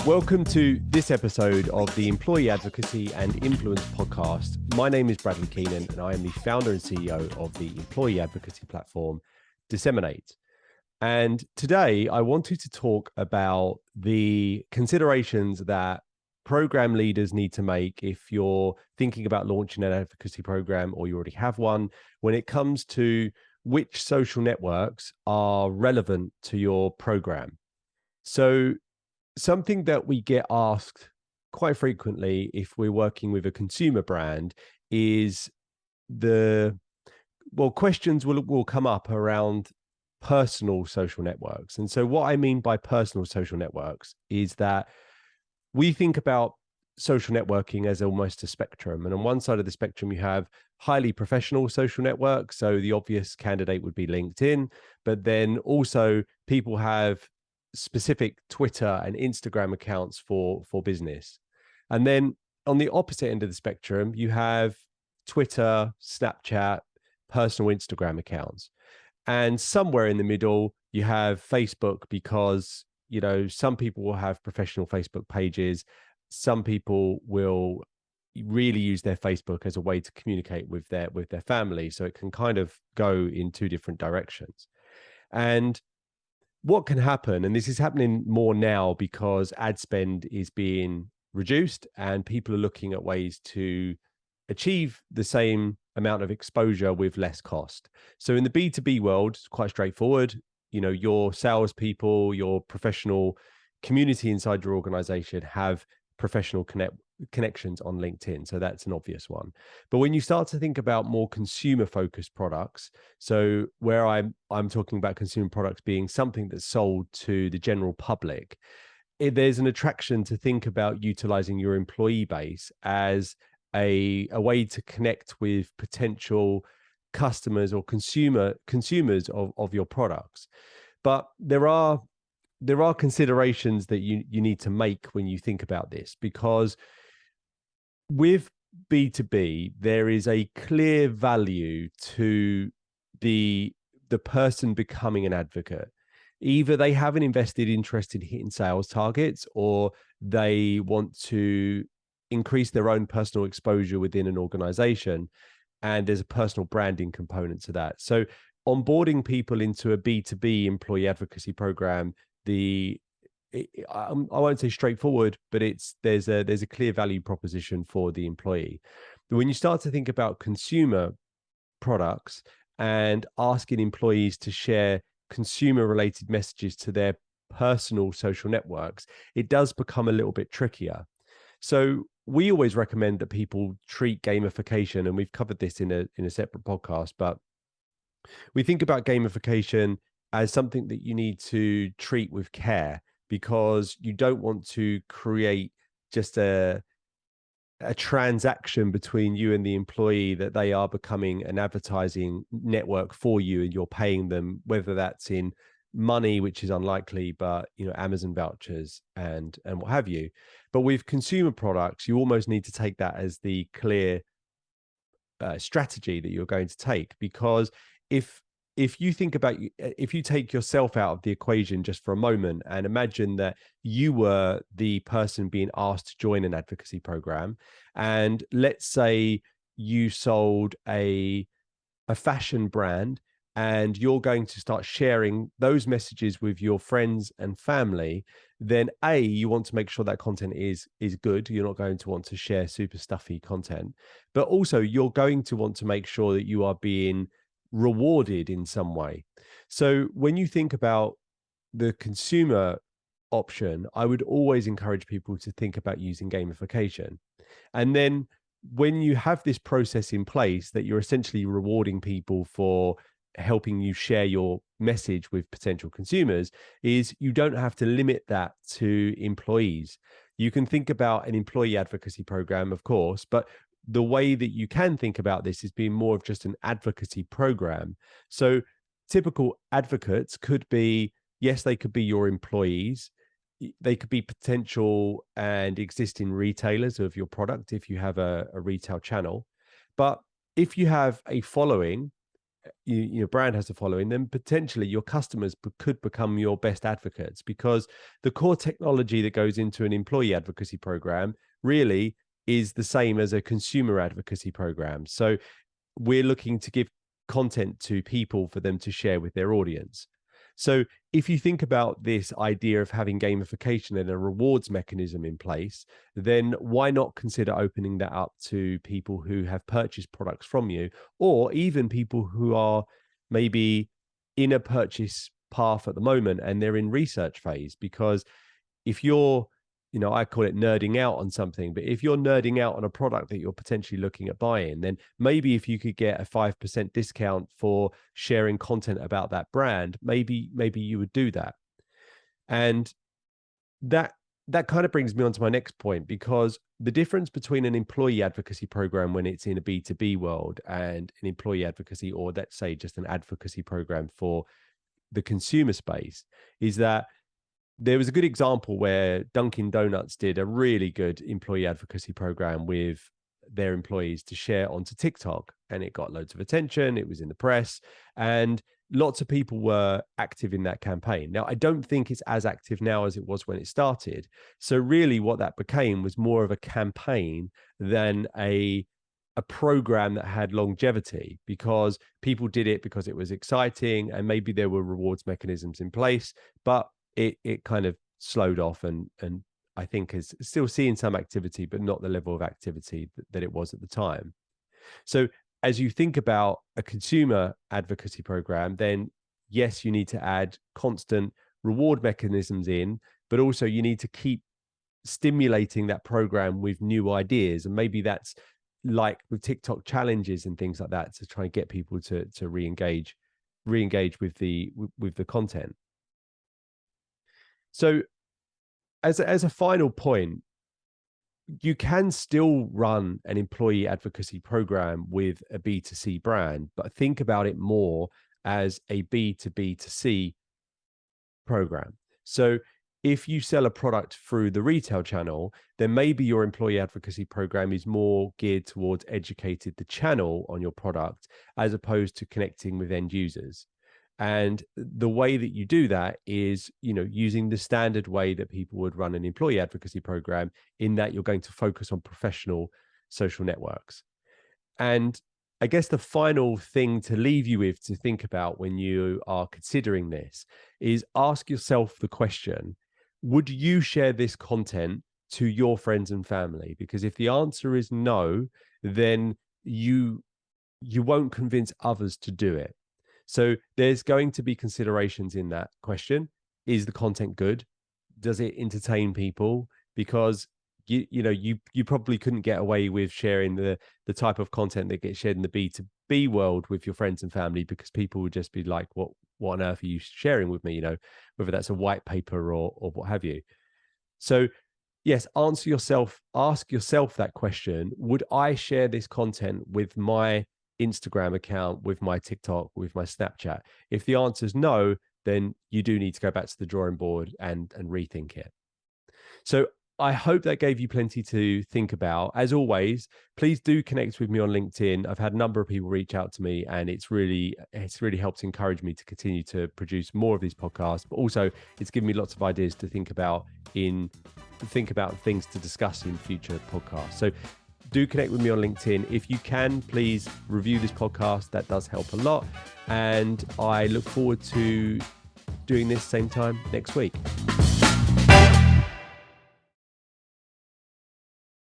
Welcome to this episode of the Employee Advocacy and Influence podcast. My name is Bradley Keenan, and I am the founder and CEO of the employee advocacy platform, DSMN8. And today I wanted to talk about the considerations that program leaders need to make if you're thinking about launching an advocacy program or you already have one, when it comes to which social networks are relevant to your program. So something that we get asked quite frequently if we're working with a consumer brand is questions will come up around personal social networks. And so what I mean by personal social networks is that we think about social networking as almost a spectrum. And on one side of the spectrum, you have highly professional social networks. So the obvious candidate would be LinkedIn, but then also people have specific Twitter and Instagram accounts for business. And then on the opposite end of the spectrum, you have Twitter, Snapchat, personal Instagram accounts. And somewhere in the middle, you have Facebook because, you know, some people will have professional Facebook pages. Some people will really use their Facebook as a way to communicate with their family. So it can kind of go in two different directions. And what can happen, and this is happening more now because ad spend is being reduced and people are looking at ways to achieve the same amount of exposure with less cost. So in the B2B world, it's quite straightforward. You know, your salespeople, your professional community inside your organization have professional connections on LinkedIn. So that's an obvious one. But when you start to think about more consumer focused products, so where I'm talking about consumer products being something that's sold to the general public, there's an attraction to think about utilizing your employee base as a way to connect with potential customers or consumers of your products. But there are considerations that you need to make when you think about this, because with B2B, there is a clear value to the person becoming an advocate. Either they have an invested interest in hitting sales targets, or they want to increase their own personal exposure within an organization. And there's a personal branding component to that. So onboarding people into a B2B employee advocacy program, I won't say straightforward, but there's a clear value proposition for the employee. But when you start to think about consumer products and asking employees to share consumer related messages to their personal social networks, it does become a little bit trickier. So we always recommend that people treat gamification, and we've covered this in a separate podcast, but we think about gamification as something that you need to treat with care, because you don't want to create just a transaction between you and the employee that they are becoming an advertising network for you and you're paying them, whether that's in money, which is unlikely, but you know, Amazon vouchers and what have you. But with consumer products, you almost need to take that as the clear strategy that you're going to take, because if you think about, if you take yourself out of the equation just for a moment and imagine that you were the person being asked to join an advocacy program, and let's say you sold a fashion brand and you're going to start sharing those messages with your friends and family, then you want to make sure that content is good. You're not going to want to share super stuffy content, but also you're going to want to make sure that you are being rewarded in some way. So when you think about the consumer option, I would always encourage people to think about using gamification. And then when you have this process in place that you're essentially rewarding people for helping you share your message with potential consumers, is you don't have to limit that to employees. You can think about an employee advocacy program, of course, but the way that you can think about this is being more of just an advocacy program. So typical advocates could be, yes, they could be your employees. They could be potential and existing retailers of your product if you have a retail channel. But if you have a following your brand has a following, then potentially your customers could become your best advocates, because the core technology that goes into an employee advocacy program really is the same as a consumer advocacy program. So we're looking to give content to people for them to share with their audience. So if you think about this idea of having gamification and a rewards mechanism in place, then why not consider opening that up to people who have purchased products from you, or even people who are maybe in a purchase path at the moment and they're in research phase? Because if you're, I call it nerding out on something, but if you're nerding out on a product that you're potentially looking at buying, then maybe if you could get a 5% discount for sharing content about that brand, maybe you would do that. And that kind of brings me on to my next point, because the difference between an employee advocacy program when it's in a B2B world and an employee advocacy, or let's say just an advocacy program for the consumer space, is that there was a good example where Dunkin' Donuts did a really good employee advocacy program with their employees to share onto TikTok, and it got loads of attention. It was in the press, and lots of people were active in that campaign. Now, I don't think it's as active now as it was when it started. So really what that became was more of a campaign than a program that had longevity, because people did it because it was exciting and maybe there were rewards mechanisms in place, but it kind of slowed off, and I think is still seeing some activity, but not the level of activity that it was at the time. So as you think about a consumer advocacy program, then yes, you need to add constant reward mechanisms in, but also you need to keep stimulating that program with new ideas. And maybe that's like with TikTok challenges and things like that, to try and get people to re-engage with the content. So as a final point, you can still run an employee advocacy program with a B2C brand, but think about it more as a B2B2C program. So if you sell a product through the retail channel, then maybe your employee advocacy program is more geared towards educating the channel on your product, as opposed to connecting with end users. And the way that you do that is, using the standard way that people would run an employee advocacy program, in that you're going to focus on professional social networks. And I guess the final thing to leave you with to think about when you are considering this is ask yourself the question, would you share this content to your friends and family? Because if the answer is no, then you won't convince others to do it. So there's going to be considerations in that question. Is the content good? Does it entertain people? Because you probably couldn't get away with sharing the type of content that gets shared in the B2B world with your friends and family, because people would just be like, what on earth are you sharing with me? Whether that's a white paper or what have you. So yes, ask yourself that question. Would I share this content with my Instagram account, with my TikTok, with my Snapchat? If the answer is no, then you do need to go back to the drawing board and rethink it. So I hope that gave you plenty to think about. As always, please do connect with me on LinkedIn. I've had a number of people reach out to me, and it's really helped encourage me to continue to produce more of these podcasts, but also it's given me lots of ideas to think about things to discuss in future podcasts. So do connect with me on LinkedIn. If you can, please review this podcast. That does help a lot. And I look forward to doing this same time next week.